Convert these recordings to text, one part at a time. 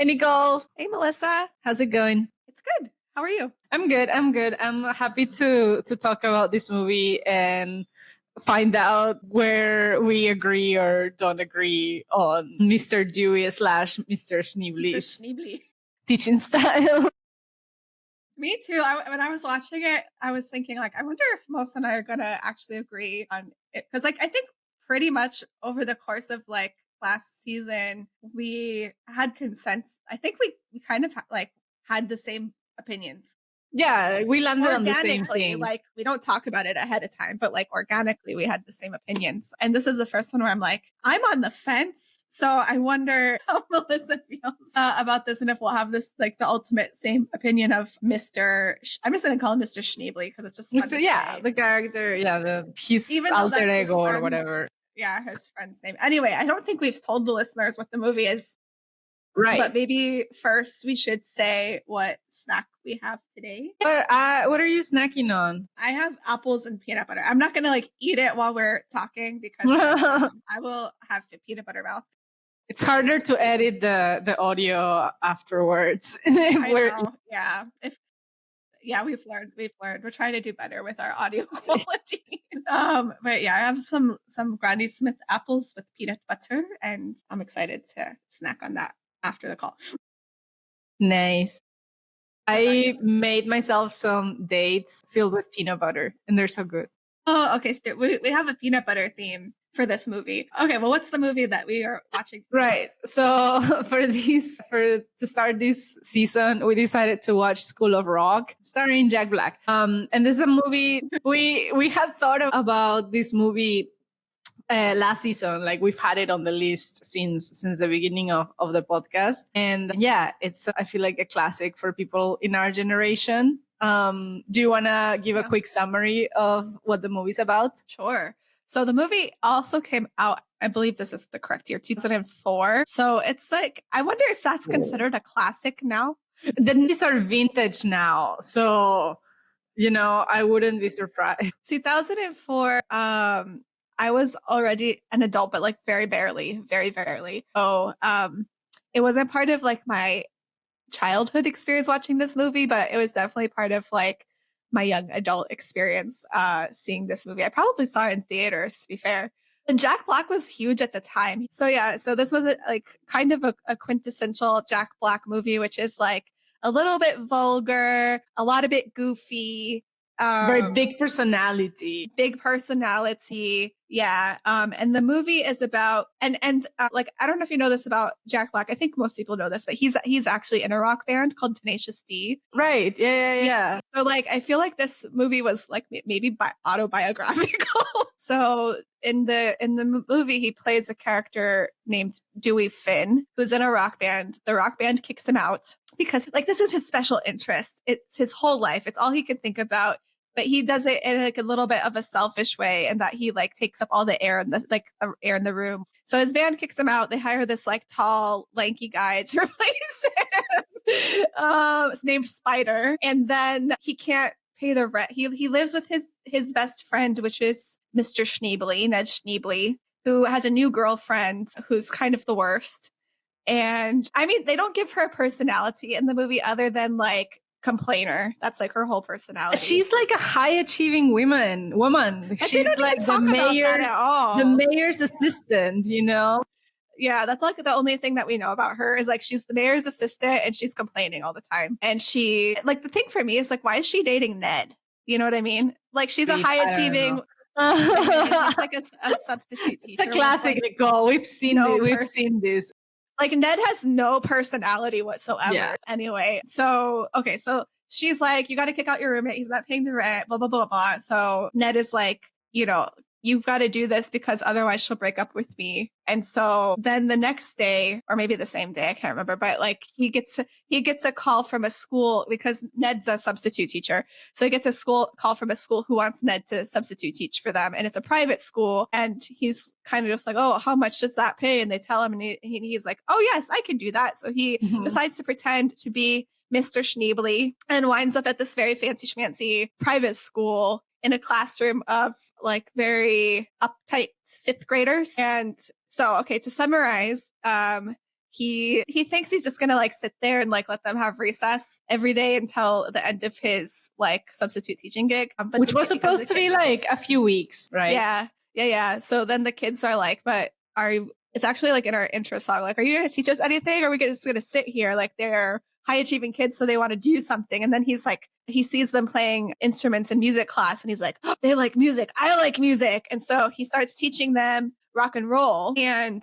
Hey, Nichole. Hey, Melissa. How's it going? It's good. How are you? I'm good. I'm happy to talk about this movie and find out where we agree or don't agree on Mr. Dewey slash Mr. Schneebly's Schneebly. teaching style. Me too. When I was watching it, I was thinking, like, I wonder if Melissa and I are going to actually agree on it. Because, like, I think pretty much over the course of, like, last season, we had consensus. I think we kind of, had the same opinions. Yeah, we landed on the same Organically, thing. like, we don't talk about it ahead of time, but, like, organically, we had the same opinions. And this is the first one where I'm like, I'm on the fence. So I wonder how Melissa feels about this, and if we'll have this, like, the ultimate same opinion of Mr. I'm just going to call him Mr. Schneebly because it's just fun to say. The character, his Even though alter that's his ego or friend's- whatever. Yeah, his friend's name. Anyway, I don't think we've told the listeners what the movie is. Right. But maybe first we should say what snack we have today. What are you snacking on? I have apples and peanut butter. I'm not going to, like, eat it while we're talking because I will have peanut butter mouth. It's harder to edit the audio afterwards. I know. Yeah. We've learned. We're trying to do better with our audio quality. But yeah, I have some Granny Smith apples with peanut butter, and I'm excited to snack on that after the call. Nice. I made myself some dates filled with peanut butter, and they're so good. Oh, okay. So we have a peanut butter theme for this movie. Okay, well, what's the movie that we are watching today? Right. So to start this season, we decided to watch School of Rock, starring Jack Black. And this is a movie we had thought about this movie last season. Like, we've had it on the list since the beginning of the podcast. And yeah, it's, I feel like, a classic for people in our generation. Do you want to give a quick summary of what the movie's about? Sure. So the movie also came out, I believe this is the correct year, 2004. So it's like, I wonder if that's considered a classic now. The movies are vintage now. So, I wouldn't be surprised. 2004, I was already an adult, but, like, very barely. So it wasn't part of, like, my childhood experience watching this movie, but it was definitely part of, like, my young adult experience seeing this movie. I probably saw it in theaters, to be fair. And Jack Black was huge at the time. So this was kind of a quintessential Jack Black movie, which is, like, a little bit vulgar, a lot of bit goofy. Very big personality. Yeah. And the movie is about, and like, I don't know if you know this about Jack Black. I think most people know this, but he's actually in a rock band called Tenacious D. Right. Yeah. So, like, I feel like this movie was, like, maybe autobiographical. So in the movie, he plays a character named Dewey Finn, who's in a rock band. The rock band kicks him out because, like, this is his special interest. It's his whole life. It's all he can think about. But he does it in, like, a little bit of a selfish way, and that he, like, takes up all the air in the air in the room. So his band kicks him out. They hire this, like, tall, lanky guy to replace him. It's named Spider, and then he can't pay the rent. He lives with his best friend, which is Mr. Schneebly, Ned Schneebly, who has a new girlfriend who's kind of the worst. And I mean, they don't give her a personality in the movie other than, like, complainer. That's, like, her whole personality. She's like a high achieving woman. She's like the mayor's assistant, Yeah, that's, like, the only thing that we know about her is, like, she's the mayor's assistant and she's complaining all the time. And she, like, the thing for me is, like, why is she dating Ned? You know what I mean? Like, she's a high achieving he's like a substitute teacher. It's a classic, like, Nichole. We've seen this. Like, Ned has no personality whatsoever. Yeah. Anyway, so she's like, you got to kick out your roommate. He's not paying the rent, blah, blah, blah, blah. So Ned is like, you've got to do this because otherwise she'll break up with me. And so then the next day, or maybe the same day, I can't remember, but, like, he gets a call from a school because Ned's a substitute teacher. So he gets a call from a school who wants Ned to substitute teach for them. And it's a private school. And he's kind of just like, oh, how much does that pay? And they tell him, and he's like, oh, yes, I can do that. So he decides to pretend to be Mr. Schneebly and winds up at this very fancy schmancy private school in a classroom of, like, very uptight fifth graders. And so, okay, to summarize, he thinks he's just gonna like sit there and like let them have recess every day until the end of his like substitute teaching gig, but which was supposed to be like a few weeks, right? Yeah. So then the kids are like, but it's actually like in our intro song, like, are you gonna teach us anything, or are we just gonna sit here? Like, they're high achieving kids, so they want to do something. And then he's like, he sees them playing instruments in music class, and he's like, oh, they like music, I like music. And so he starts teaching them rock and roll. And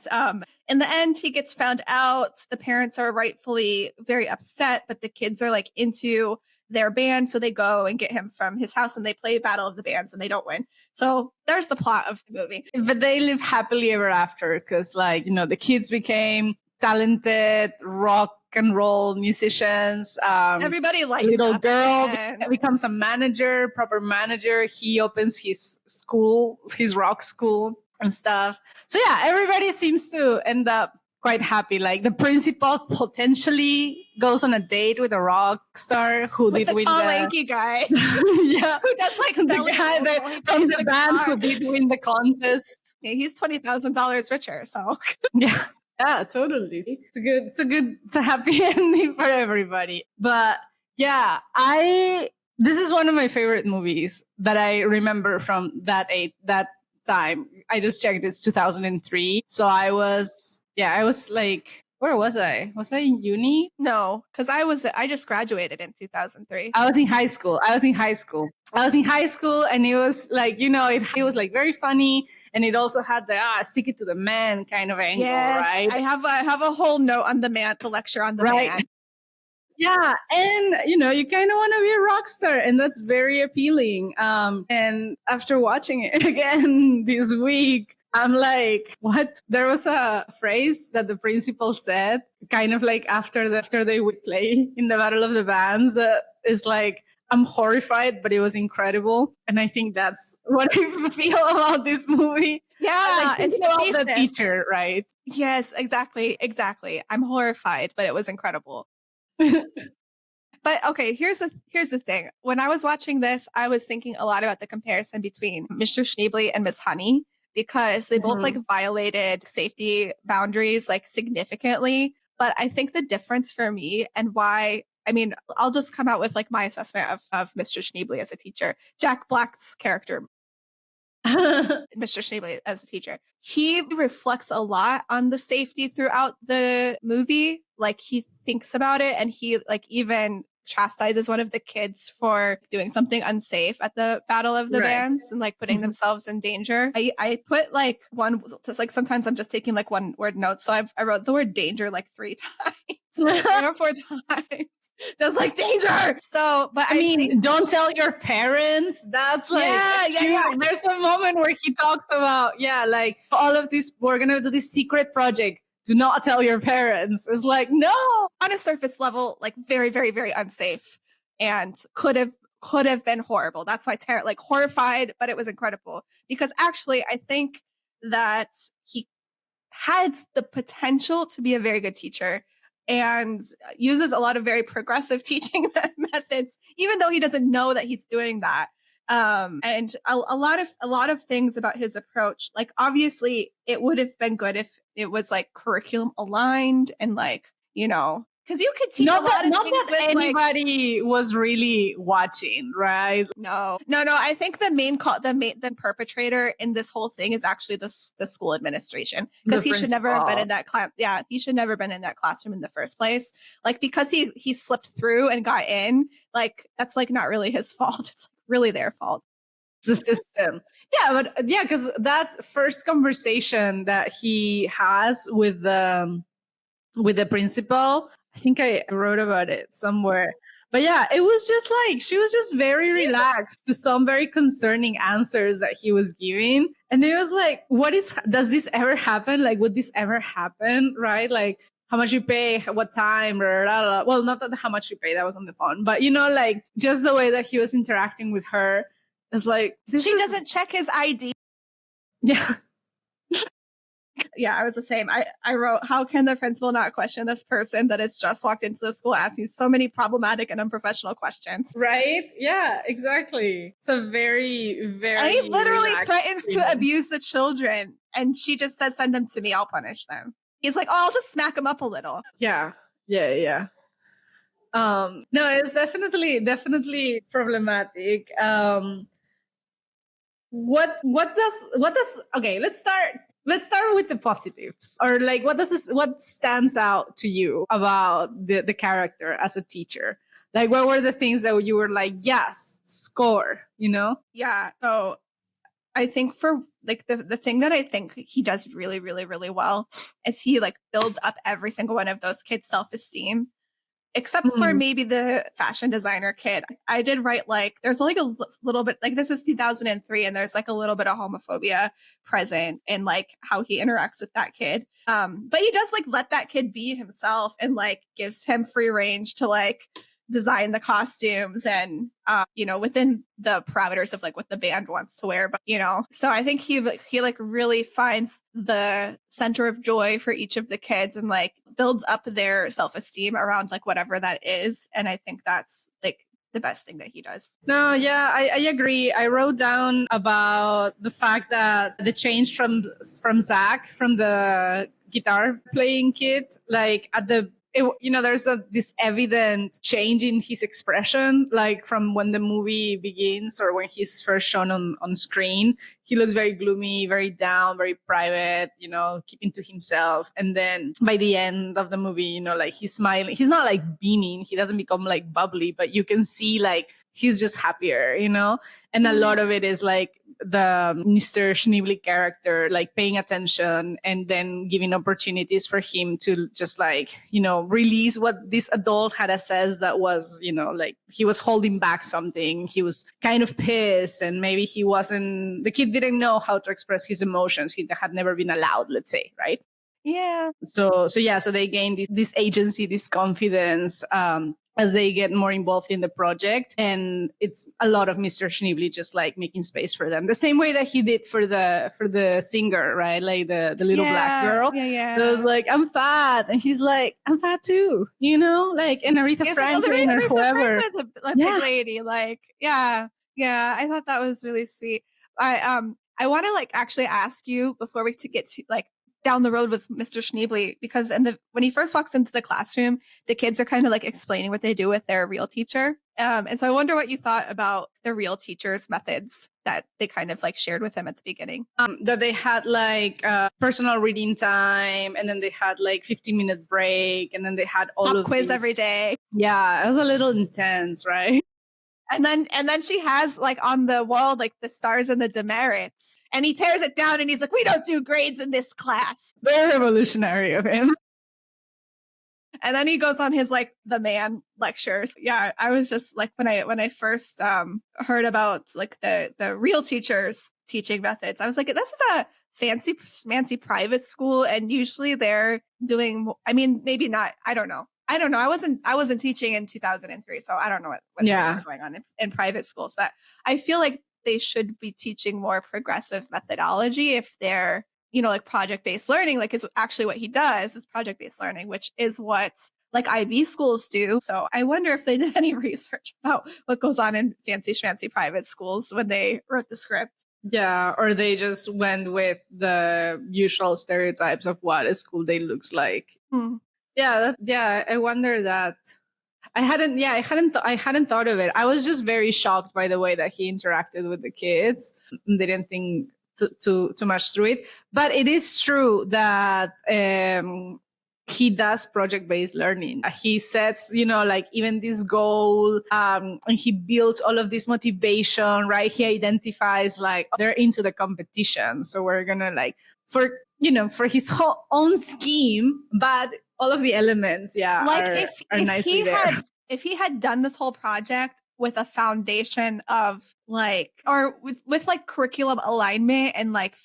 in the end, he gets found out. The parents are rightfully very upset, but the kids are like into their band, so they go and get him from his house, and they play Battle of the Bands, and they don't win. So there's the plot of the movie. But they live happily ever after, because like, you know, the kids became talented rock and roll musicians. Everybody likes little girl becomes a manager, proper manager. He opens his school, his rock school and stuff. So yeah, everybody seems to end up quite happy. Like the principal potentially goes on a date with a rock star who with did win tall, the lanky guy. Yeah, who does like the guy from the band who did win the contest. Yeah, he's $20,000 richer. So yeah, totally. It's a happy ending for everybody. But yeah, this is one of my favorite movies that I remember from that time. I just checked, it's 2003. So I was like, where was I? Was I in uni? No, because I just graduated in 2003. I was in high school. And it was like, you know, it was like very funny. And it also had the stick it to the man kind of angle, right? I have a whole note on the lecture on the man. Yeah, and you know, you kind of want to be a rock star, and that's very appealing. And after watching it again this week, I'm like, what? There was a phrase that the principal said, kind of like after they would play in the Battle of the Bands, is like, I'm horrified, but it was incredible. And I think that's what I feel about this movie. Yeah, it's about the teacher, right? Yes, exactly. I'm horrified, but it was incredible. But okay, here's the thing. When I was watching this, I was thinking a lot about the comparison between Mr. Schneebly and Miss Honey, because they both like violated safety boundaries like significantly. But I think the difference for me and why, I mean, I'll just come out with like my assessment of Mr. Schneebly as a teacher. Jack Black's character, Mr. Schneebly as a teacher, he reflects a lot on the safety throughout the movie. Like he thinks about it, and he like even chastises one of the kids for doing something unsafe at the Battle of the Bands and like putting themselves in danger. I put like one, just like sometimes I'm just taking like one word notes. So I wrote the word danger like 3 times or 4 times. Just like danger. So, but I mean, don't tell your parents. That's like, yeah. There's a moment where he talks about, like all of this, we're going to do this secret project. Do not tell your parents. It's like, no. On a surface level, like very, very, very unsafe, and could have been horrible. That's why like horrified, but it was incredible, because actually I think that he had the potential to be a very good teacher and uses a lot of very progressive teaching methods, even though he doesn't know that he's doing that. And a lot of things about his approach, like obviously it would have been good if it was like curriculum aligned and like, you know, because you could teach a lot of things that anybody was really watching, right? No. I think the perpetrator in this whole thing is actually the school administration, because he should never have been in that class. Yeah, he should never have been in that classroom in the first place. Like, because he slipped through and got in, like that's like not really his fault. It's really their fault. The system. Because that first conversation that he has with the principal, I think I wrote about it somewhere. But yeah, it was just like, she was just very relaxed to some very concerning answers that he was giving. And it was like, does this ever happen? Like, would this ever happen? Right? Like, how much you pay, what time, blah, blah, blah. Well, not that how much you pay, that was on the phone, but you know, like just the way that he was interacting with her is like, doesn't check his ID. Yeah. Yeah, I was the same. I wrote, how can the principal not question this person that has just walked into the school asking so many problematic and unprofessional questions? Right? Yeah, exactly. It's a very, very... And he literally threatens to abuse the children. And she just said, send them to me, I'll punish them. He's like, oh, I'll just smack him up a little. Yeah. No, it's definitely problematic. What does okay, let's start with the positives, or like what stands out to you about the character as a teacher. Like, what were the things that you were like, yes, score, Yeah. So I think for like the thing that I think he does really, really, really well is he like builds up every single one of those kids' self-esteem, except for maybe the fashion designer kid. I did write like there's like a little bit, like this is 2003 and there's like a little bit of homophobia present in like how he interacts with that kid. But he does like let that kid be himself and like gives him free range to like design the costumes and within the parameters of like what the band wants to wear. But so I think he like really finds the center of joy for each of the kids and like builds up their self-esteem around like whatever that is. And I think that's like the best thing that he does. No, yeah, I agree. I wrote down about the fact that the change from Zach, from the guitar playing kid, like at the there's this evident change in his expression, like from when the movie begins or when he's first shown on screen. He looks very gloomy, very down, very private, keeping to himself. And then by the end of the movie, like he's smiling. He's not like beaming. He doesn't become like bubbly, but you can see like he's just happier, And a lot of it is like the Mr. Schneebly character, like paying attention and then giving opportunities for him to just like, release what this adult had assessed that was, like he was holding back something. He was kind of pissed and maybe the kid didn't know how to express his emotions. He had never been allowed, let's say, right? Yeah. So they gain this agency, this confidence, as they get more involved in the project. And it's a lot of Mr. Schneebly just like making space for them. The same way that he did for the singer, right? Like the little black girl. Yeah. That was like, I'm fat. And he's like, I'm fat too, like, and Aretha Franklin or whoever. Franklin's a big lady. Like, yeah. I thought that was really sweet. I want to like actually ask you before we get to like down the road with Mr. Schneebly, because when he first walks into the classroom, the kids are kind of like explaining what they do with their real teacher. And so I wonder what you thought about the real teacher's methods that they kind of like shared with him at the beginning. That they had like personal reading time, and then they had like 15-minute break, and then they had all of quiz every day. Yeah, it was a little intense, right? And then she has like on the wall like the stars and the demerits. And he tears it down and he's like, we don't do grades in this class. Very revolutionary of him. And then he goes on his like the man lectures. Yeah, I was just like when I first heard about like the real teachers teaching methods, I was like, this is a fancy private school, and usually they're doing. I mean, maybe not. I don't know. I wasn't teaching in 2003, so I don't know what was going on in private schools. But I feel like they should be teaching more progressive methodology if they're, like project-based learning, like it's actually what he does is project-based learning, which is what like IB schools do. So I wonder if they did any research about what goes on in fancy schmancy private schools when they wrote the script. Yeah, or they just went with the usual stereotypes of what a school day looks like. Yeah, I wonder that. I hadn't thought of it. I was just very shocked by the way that he interacted with the kids. They didn't think too much through it, but it is true that he does project-based learning. He sets, like even this goal, and he builds all of this motivation, right? He identifies like they're into the competition, so we're gonna like for his whole own scheme, but all of the elements, like are nicely there. If he had done this whole project with a foundation of like, or with like curriculum alignment and like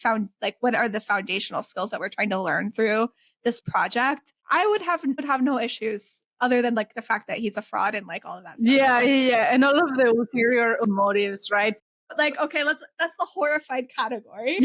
what are the foundational skills that we're trying to learn through this project, I would have no issues other than like the fact that he's a fraud and like all of that stuff. Yeah, and all of the ulterior motives, right? Like, okay, that's the horrified category.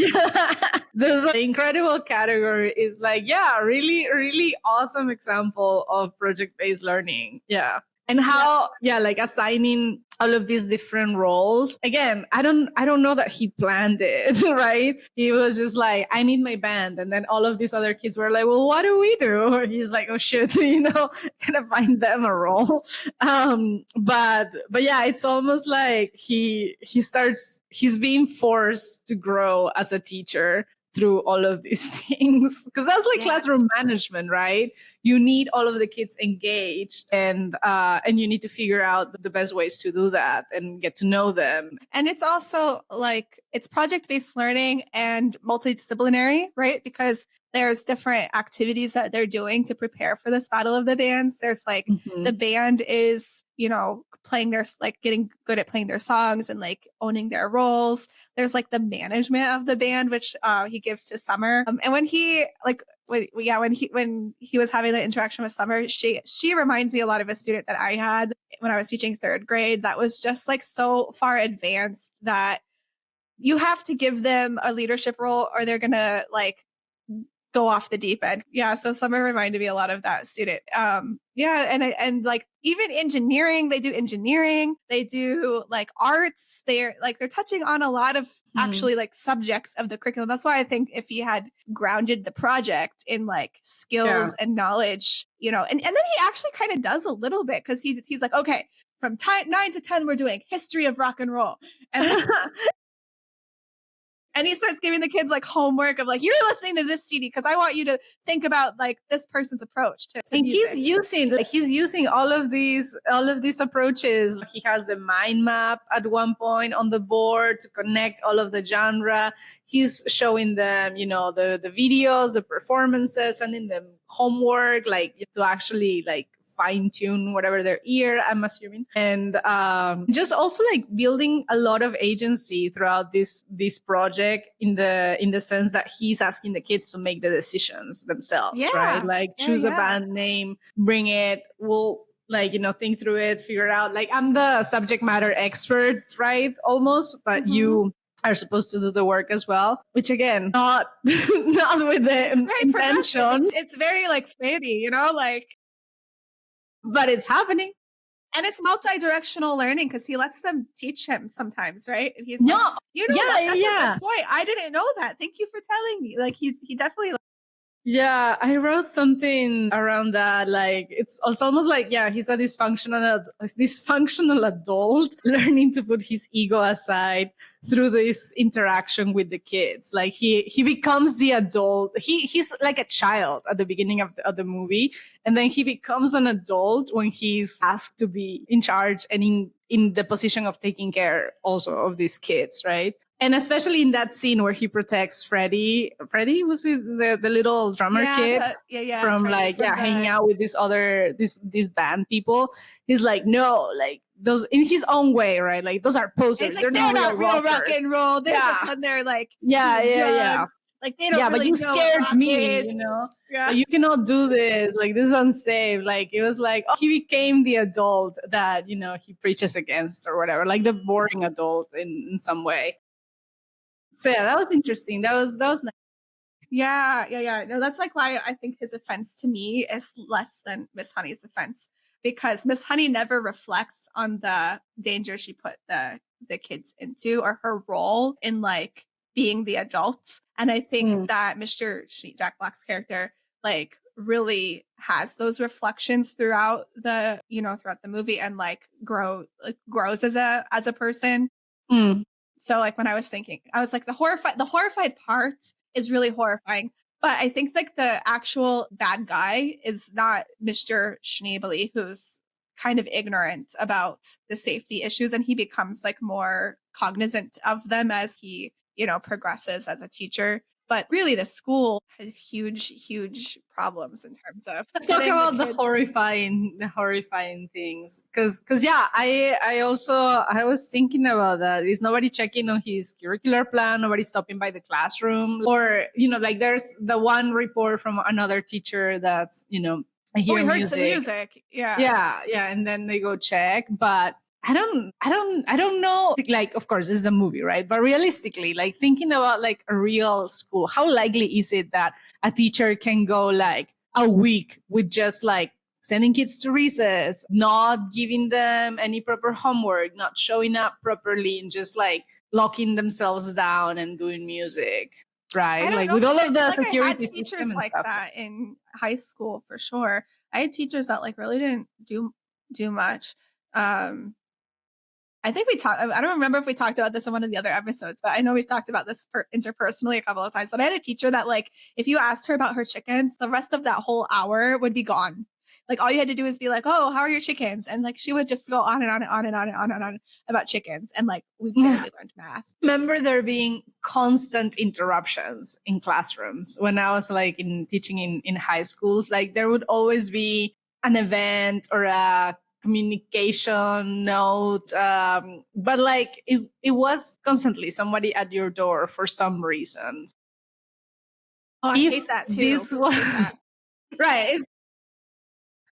There's an incredible category is like, really, really awesome example of project-based learning. Yeah. And how, like assigning all of these different roles. Again, I don't know that he planned it, right? He was just like, I need my band. And then all of these other kids were like, well, what do we do? Or he's like, oh shit, kind of find them a role. But yeah, it's almost like he's being forced to grow as a teacher through all of these things. Because that's like classroom management, right? You need all of the kids engaged, and you need to figure out the best ways to do that and get to know them. And it's also like, it's project-based learning and multidisciplinary, right? Because there's different activities that they're doing to prepare for this battle of the bands. There's like, the band is, playing their, like getting good at playing their songs and like owning their roles. There's like the management of the band, which he gives to Summer. And when he like, when he was having the interaction with Summer, she reminds me a lot of a student that I had when I was teaching third grade that was just like so far advanced that you have to give them a leadership role or they're gonna like go off the deep end. Yeah. So Summer reminded me a lot of that student. And like even engineering, they do like arts. They're touching on a lot of actually like subjects of the curriculum. That's why I think if he had grounded the project in like skills and knowledge, and then he actually kind of does a little bit because he's like, okay, from 9 to 10, we're doing history of rock and roll. And and he starts giving the kids like homework of like, you're listening to this CD because I want you to think about like this person's approach to and music. he's using all of these approaches. He has the mind map at one point on the board to connect all of the genre. He's showing them, the videos, the performances, and in them homework, like to actually like fine tune whatever their ear, I'm assuming. And just also like building a lot of agency throughout this project in the sense that he's asking the kids to make the decisions themselves, right? Like choose a band name, bring it, we'll like, think through it, figure it out. Like I'm the subject matter expert, right? Almost, but you are supposed to do the work as well, which again, not with the intention. It's very like faddy, like, but it's happening. And it's multi-directional learning because he lets them teach him sometimes, right? And he's like, that's a good point. I didn't know that. Thank you for telling me. Like he definitely. Yeah, I wrote something around that. Like it's almost like, he's a dysfunctional adult learning to put his ego aside through this interaction with the kids. Like he becomes the adult. He's like a child at the beginning of the movie. And then he becomes an adult when he's asked to be in charge and in the position of taking care also of these kids, right? And especially in that scene where he protects Freddie. Freddie was the little drummer kid from Freddie, hanging out with these band people. He's like, no, like those in his own way, right? Like those are posers. Like, they're not real rock and roll. They're just on there like drugs. Like they don't really but you know scared me, is. Like, you cannot do this. Like this is unsafe. Like it was like he became the adult that he preaches against or whatever, like the boring adult in some way. So that was interesting. That was nice. Yeah. No, that's like why I think his offense to me is less than Miss Honey's offense, because Miss Honey never reflects on the danger she put the kids into or her role in like being the adult. And I think that Mr. Jack Black's character like really has those reflections throughout the movie and like grows as a person. So like when I was thinking, I was like the horrified part is really horrifying. But I think like the actual bad guy is not Mr. Schneebly, who's kind of ignorant about the safety issues, and he becomes like more cognizant of them as he, progresses as a teacher. But really, the school had huge problems in terms of. Let's talk about the horrifying things, because I was thinking about that. Is nobody checking on his curricular plan? Nobody stopping by the classroom, or like there's the one report from another teacher that's we heard some music, yeah, and then they go check, but. I don't know. Like, of course, this is a movie, right? But realistically, like thinking about like a real school, how likely is it that a teacher can go like a week with just like sending kids to recess, not giving them any proper homework, not showing up properly, and just like locking themselves down and doing music, right? I don't Like know. with all I of the feel like I security had teachers system and like stuff. that in high school for sure. I had teachers that like really didn't do much. I think we talked, I don't remember if we talked about this in one of the other episodes, but I know we've talked about this interpersonally a couple of times. But I had a teacher that like, if you asked her about her chickens, the rest of that whole hour would be gone. Like all you had to do is be like, oh, how are your chickens? And like, she would just go on and on and on and on and on and on about chickens. And like, we barely learned math. Remember there being constant interruptions in classrooms when I was like in teaching in high schools. Like there would always be an event or a communication note, but like it was constantly somebody at your door for some reasons. Oh, I hate that too. This was right.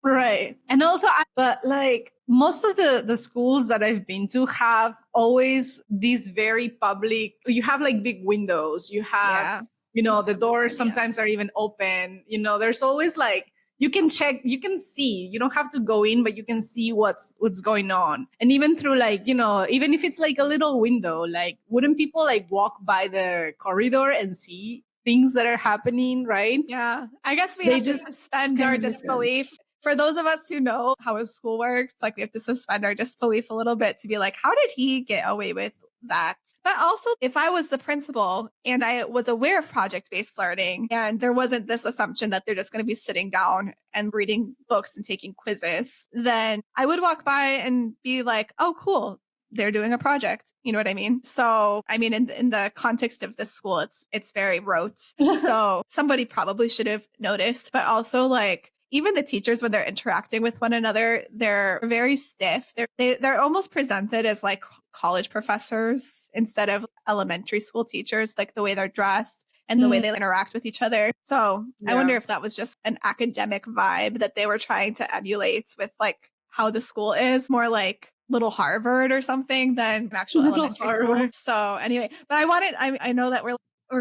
Right. And also, but like most of the schools that I've been to have always these very public, you have like big windows, you have, the doors sometimes are even open, there's always like, you can check, you can see, you don't have to go in, but you can see what's going on. And even through like, even if it's like a little window, like wouldn't people like walk by the corridor and see things that are happening, right? Yeah. I guess we have to suspend our disbelief. For those of us who know how a school works, like we have to suspend our disbelief a little bit to be like, how did he get away with that? But also, if I was the principal and I was aware of project-based learning and there wasn't this assumption that they're just going to be sitting down and reading books and taking quizzes, then I would walk by and be like, oh, cool. They're doing a project. You know what I mean? So, I mean, in the context of this school, it's very rote. So somebody probably should have noticed, but also like, even the teachers, when they're interacting with one another, they're very stiff. They're almost presented as like college professors instead of elementary school teachers, like the way they're dressed and the way they interact with each other. So I wonder if that was just an academic vibe that they were trying to emulate with like how the school is, more like little Harvard or something than an actual elementary school. So anyway, but I know that we're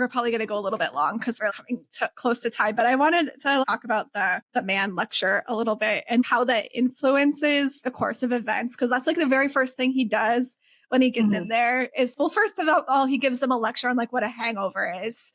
probably going to go a little bit long because we're coming close to time, but I wanted to talk about the man lecture a little bit and how that influences the course of events. Cause that's like the very first thing he does when he gets in there is, well, first of all, he gives them a lecture on like what a hangover is.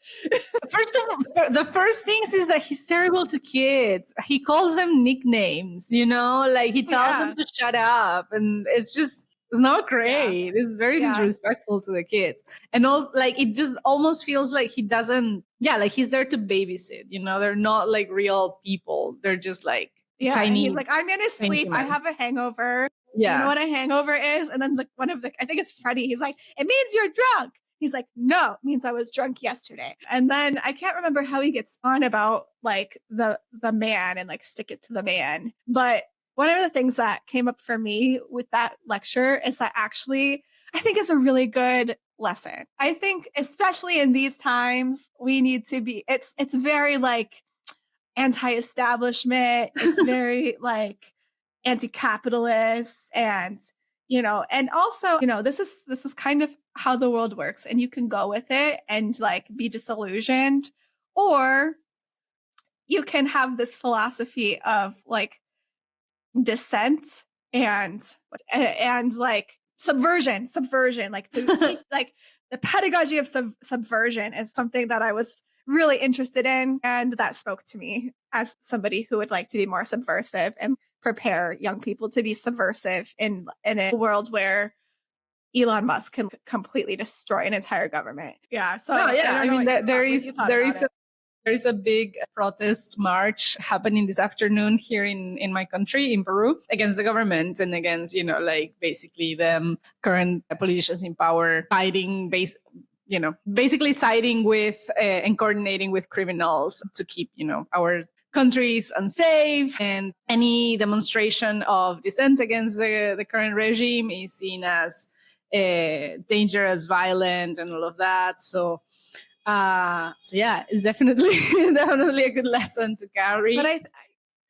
First of all, the first things is that he's terrible to kids. He calls them nicknames, like he tells them to shut up. And it's not great. Yeah. It's very disrespectful to the kids. And also, like, it just almost feels like he doesn't, like he's there to babysit, they're not like real people. They're just like tiny. He's like, I'm going to sleep. I have a hangover. Yeah. Do you know what a hangover is? And then I think it's Freddie. He's like, it means you're drunk. He's like, no, it means I was drunk yesterday. And then I can't remember how he gets on about like the man and like stick it to the man. But one of the things that came up for me with that lecture is that actually, I think it's a really good lesson. I think, especially in these times, we need to be, it's very like anti-establishment. It's very like anti-capitalist and, and also, this is kind of how the world works and you can go with it and like be disillusioned, or you can have this philosophy of like dissent and like subversion, like to like the pedagogy of subversion is something that I was really interested in. And that spoke to me as somebody who would like to be more subversive and prepare young people to be subversive in a world where Elon Musk can completely destroy an entire government. Yeah. So there is a big protest march happening this afternoon here in my country, in Peru, against the government and against, like basically them current politicians in power fighting basically siding with and coordinating with criminals to keep, our countries unsafe. And any demonstration of dissent against the current regime is seen as dangerous, violent, and all of that. So yeah, it's definitely a good lesson to carry. But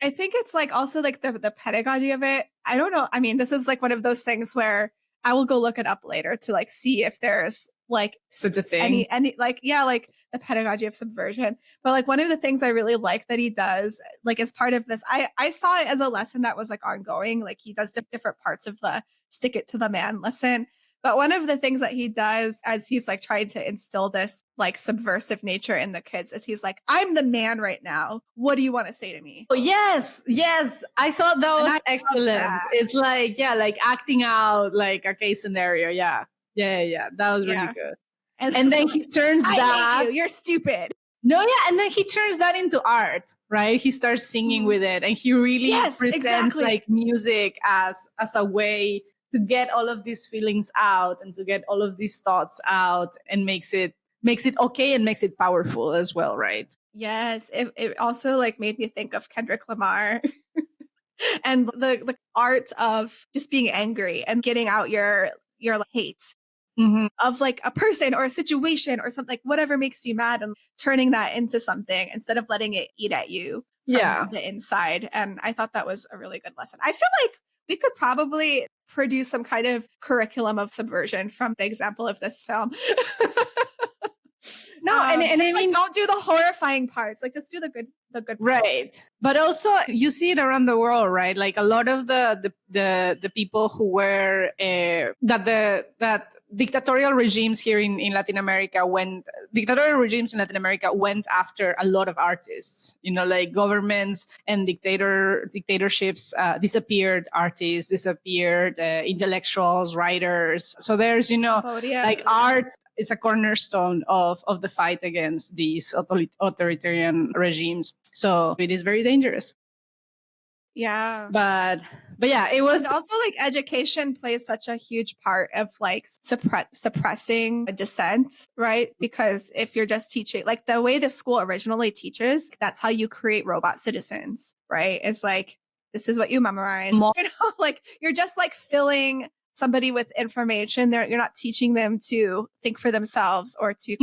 I think it's like also like the pedagogy of it. I don't know. I mean, this is like one of those things where I will go look it up later to like see if there's like such a thing. Any like the pedagogy of subversion. But like one of the things I really like that he does, like as part of this, I saw it as a lesson that was like ongoing. Like he does different parts of the stick it to the man lesson. But one of the things that he does as he's like trying to instill this like subversive nature in the kids is he's like, I'm the man right now. What do you want to say to me? Oh, yes. I thought that was excellent. That. It's like, yeah, like acting out like a case scenario. Yeah. That was really good. And then he turns that. Hate you. You're stupid. No, yeah. And then he turns that into art, right? He starts singing with it, and he really presents like music as a way to get all of these feelings out and to get all of these thoughts out, and makes it okay and makes it powerful as well, right? Yes. It also like made me think of Kendrick Lamar and the art of just being angry and getting out your hate of like a person or a situation or something, like whatever makes you mad, and turning that into something instead of letting it eat at you from the inside. And I thought that was a really good lesson. I feel like we could probably produce some kind of curriculum of subversion from the example of this film. No, and I mean, like, don't do the horrifying parts. Like, just do the good right. Parts. But also, you see it around the world, right? Like a lot of the people who were that dictatorial regimes here in Latin America went after a lot of artists. You know, like governments and dictatorships disappeared artists, disappeared intellectuals, writers. So there's, you know, like art. It's a cornerstone of the fight against these authoritarian regimes. So it is very dangerous. Yeah. But yeah, it was. And also like education plays such a huge part of like suppressing dissent, right? Because if you're just teaching, like the way the school originally teaches, that's how you create robot citizens, right? It's like, this is what you memorize. You know, like you're just like filling somebody with information. You're not teaching them to think for themselves or to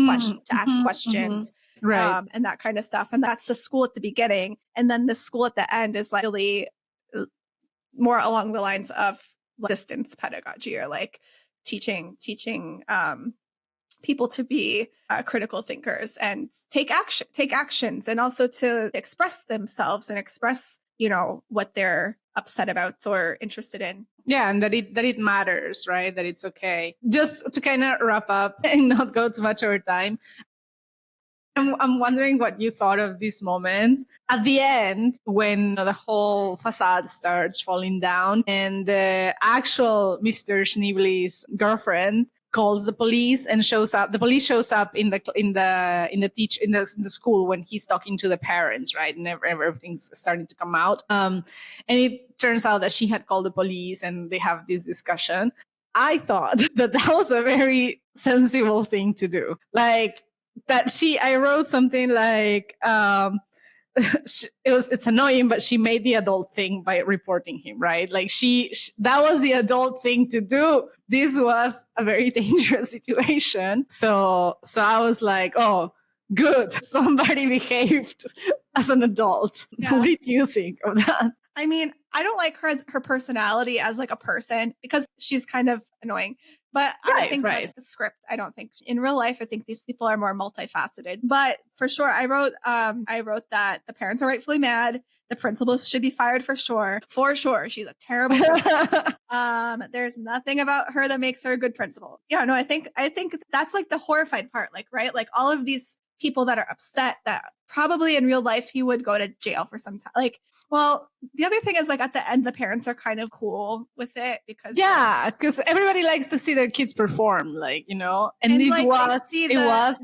ask questions. Right. And that kind of stuff. And that's the school at the beginning. And then the school at the end is like really more along the lines of resistance pedagogy, or like teaching people to be critical thinkers and take actions, and also to express themselves and express, you know, what they're upset about or interested in. Yeah, and that it matters, right? That it's okay. Just to kind of wrap up and not go too much over time, I'm wondering what you thought of this moment at the end when the whole facade starts falling down and the actual Mr. Schneebly's girlfriend calls the police and shows up. The police shows up in the school when he's talking to the parents, right? And everything's starting to come out. And it turns out that she had called the police and they have this discussion. I thought that was a very sensible thing to do. Like, I wrote something like, it's annoying, but she made the adult thing by reporting him, right? Like that was the adult thing to do. This was a very dangerous situation. So I was like, oh, good. Somebody behaved as an adult. Yeah. What did you think of that? I mean, I don't like her personality as like a person because she's kind of annoying. But I think that's the script. I don't think in real life, I think these people are more multifaceted. But for sure, I wrote that the parents are rightfully mad. The principal should be fired for sure. For sure. She's a terrible person. There's nothing about her that makes her a good principal. Yeah, no, I think that's like the horrified part, like, right? Like all of these people that are upset that probably in real life he would go to jail for some time. Like, well, the other thing is like at the end, the parents are kind of cool with it because everybody likes to see their kids perform, like, you know, and it like, was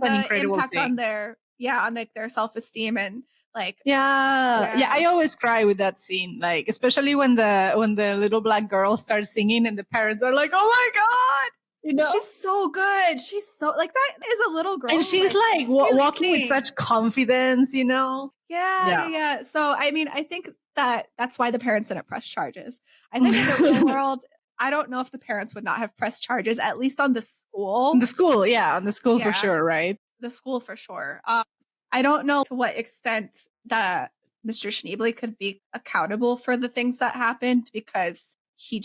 an incredible impact thing on their like their self-esteem and like I always cry with that scene, like especially when the little black girl starts singing and the parents are like, oh my god. You know? She's so good. She's so like that is a little girl. And she's like walking with such confidence, you know? Yeah. So, I mean, I think that's why the parents didn't press charges. I think in the real world, I don't know if the parents would not have pressed charges, at least on the school. On the school for sure, right? The school for sure. I don't know to what extent that Mr. Schneebly could be accountable for the things that happened because he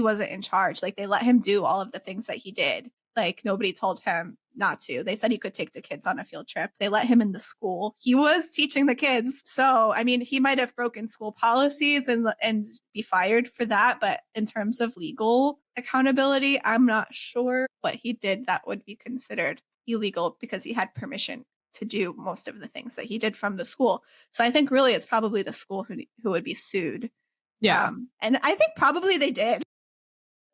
wasn't in charge. Like they let him do all of the things that he did. Like nobody told him not to. They said he could take the kids on a field trip. They let him in the school. He was teaching the kids. So, I mean, he might have broken school policies and be fired for that. But in terms of legal accountability, I'm not sure what he did that would be considered illegal because he had permission to do most of the things that he did from the school. So I think really it's probably the school who would be sued. Yeah. And I think probably they did.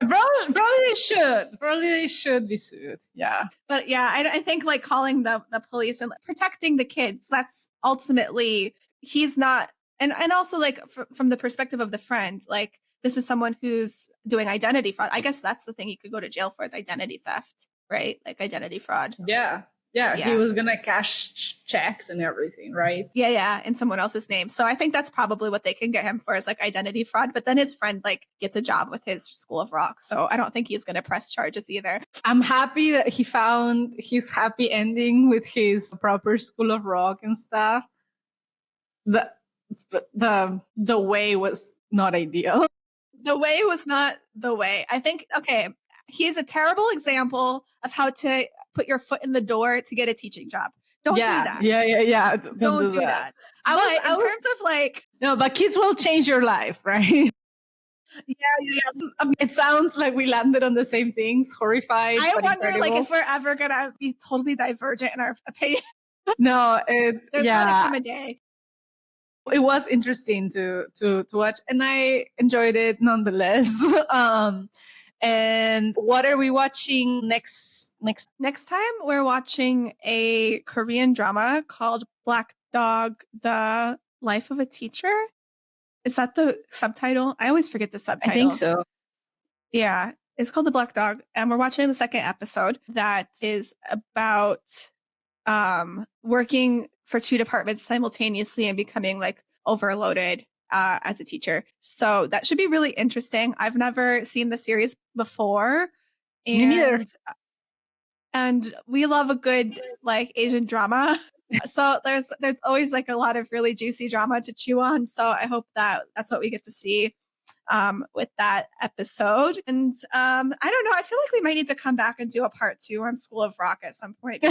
Probably they should. Probably they should be sued. Yeah. But yeah, I think like calling the police and protecting the kids, that's ultimately, he's not, and also like from the perspective of the friend, like this is someone who's doing identity fraud. I guess that's the thing you could go to jail for is identity theft, right? Like identity fraud. Yeah. He was going to cash checks and everything, right? Yeah, in someone else's name. So I think that's probably what they can get him for is like identity fraud. But then his friend like gets a job with his School of Rock. So I don't think he's going to press charges either. I'm happy that he found his happy ending with his proper School of Rock and stuff. The way was not ideal. The way was not the way. I think, okay, he's a terrible example of how to put your foot in the door to get a teaching job. Don't do that. Yeah. Don't do that. In terms of like... No, but kids will change your life, right? Yeah. It sounds like we landed on the same things. Horrified. I wonder like if we're ever going to be totally divergent in our opinion. No, there's gonna come a day. It was interesting to watch, and I enjoyed it nonetheless. And what are we watching next? Next time, we're watching a Korean drama called Black Dog: The Life of a Teacher. Is that the subtitle? I always forget the subtitle. I think so. Yeah, it's called The Black Dog, and we're watching the second episode that is about working for two departments simultaneously and becoming like overloaded as a teacher. So that should be really interesting. I've never seen the series before. Me neither. And we love a good like Asian drama. So there's always like a lot of really juicy drama to chew on. So I hope that that's what we get to see with that episode. And I don't know, I feel like we might need to come back and do a part 2 on School of Rock at some point.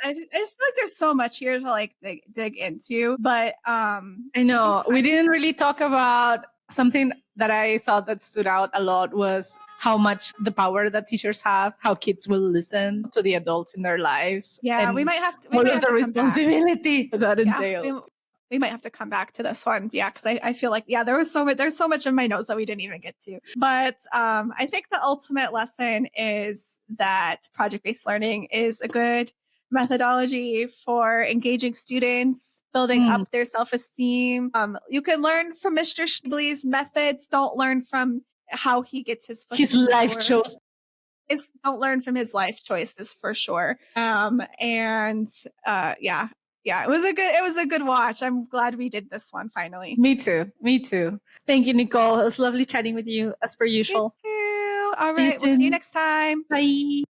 I just feel like there's so much here to like dig into, but I know we didn't really talk about something that I thought that stood out a lot was how much the power that teachers have, how kids will listen to the adults in their lives. Yeah, we might have to. All of the responsibility that entails. We might have to come back to this one. Yeah, because I feel like, there's so much in my notes that we didn't even get to. But I think the ultimate lesson is that project-based learning is a good methodology for engaging students, building up their self-esteem. You can learn from Mr. Schneebly's methods. Don't learn from how he gets his life choice. Don't learn from his life choices for sure. Yeah, it was a good watch. I'm glad we did this one finally. Me too. Thank you, Nichole. It was lovely chatting with you as per usual. Thank you. All right, we'll see you next time. Bye.